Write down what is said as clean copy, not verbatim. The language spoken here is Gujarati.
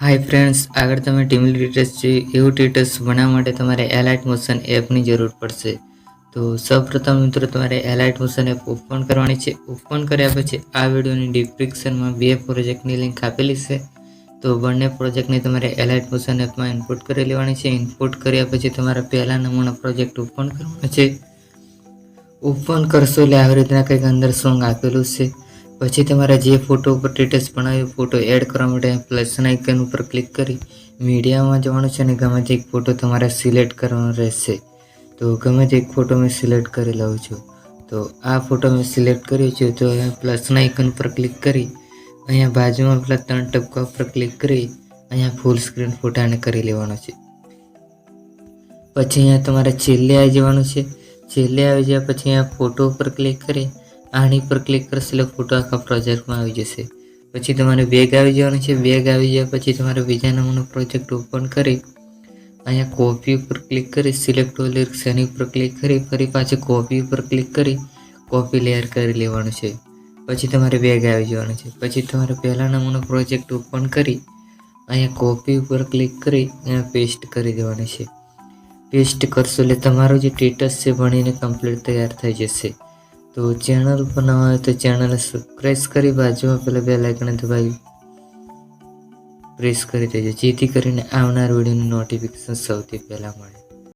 હાય ફ્રેન્ડ્સ, આગળ તમે ટીમલી ડિટેલ્સ જોઈએ એવું ડિટેલ્સ બનાવવા માટે તમારે એલાઇટ મોશન એપની જરૂર પડશે. તો સૌપ્રથમ મિત્રો તમારે એલાઇટ મોશન એપ ઓપન કરવાની છે. ઓપન કર્યા પછી આ વિડીયોની ડિસ્ક્રિપ્શનમાં બે પ્રોજેક્ટની લિંક આપેલી છે. તો બંને પ્રોજેક્ટને તમારે એલાઇટ મોશન એપમાં ઇનપુટ કરી લેવાની છે. ઇનપુટ કર્યા પછી તમારે પહેલા નંબરનો પ્રોજેક્ટ ઓપન કરવાનો છે. ઓપન કરશો એટલે આવી રીતના કંઈક અંદર સોંગ આપેલું છે. પછી તમારે જે ફોટો ઉપર ડિટેલ્સ બનાવ્યો ફોટો એડ કરવા માટે પ્લસના આઇકન ઉપર ક્લિક કરી મીડિયામાં જવાનું છે અને ગમે તે એક ફોટો તમારે સિલેક્ટ કરવાનો રહેશે. તો ગમે તે એક ફોટો મેં સિલેક્ટ કરી લઉં છું. તો આ ફોટો મેં સિલેક્ટ કર્યો છે. તો અહીંયા પ્લસના આઇકન પર ક્લિક કરી અહીંયા બાજુમાં પેલા 3 ટપકા ઉપર ક્લિક કરી અહીંયા ફૂલ સ્ક્રીન ફોટાને કરી લેવાનો છે. પછી અહીંયા તમારે છેલ્લે આવી જવાનું છે. છેલ્લે આવી ગયા પછી અહીંયા ફોટો ઉપર ક્લિક કરી આની પર ક્લિક કરશો એટલે ફોટો આખા પ્રોજેક્ટમાં આવી જશે. પછી તમારે બેગ આવી જવાનું છે. બેગ આવી ગયા પછી તમારે બીજા નંબરનો પ્રોજેક્ટ ઓપન કરી અહીંયા કોપી ઉપર ક્લિક કરી સિલેક્ટ ઓલ લિરિક્સ એની ઉપર ક્લિક કરી ફરી પાછી કોપી ઉપર ક્લિક કરી કોપી લેયર કરી લેવાનું છે. પછી તમારે બેગ આવી જવાનું છે. પછી તમારે પહેલા નંબરનો પ્રોજેક્ટ ઓપન કરી અહીંયા કોપી ઉપર ક્લિક કરી અહીંયા પેસ્ટ કરી દેવાનું છે. પેસ્ટ કરશો એટલે તમારો જે સ્ટેટસ છે બનીને કમ્પ્લીટ તૈયાર થઈ જશે. તો ચેનલ પર નવા હોય તો ચેનલને સબસ્ક્રાઈબ કરી બાજુમાં પેલા બેલ આઇકન દબાવી પ્રેસ કરી દેજો જેથી કરીને આવનાર વિડીયોની નોટિફિકેશન સૌથી પહેલાં મળે.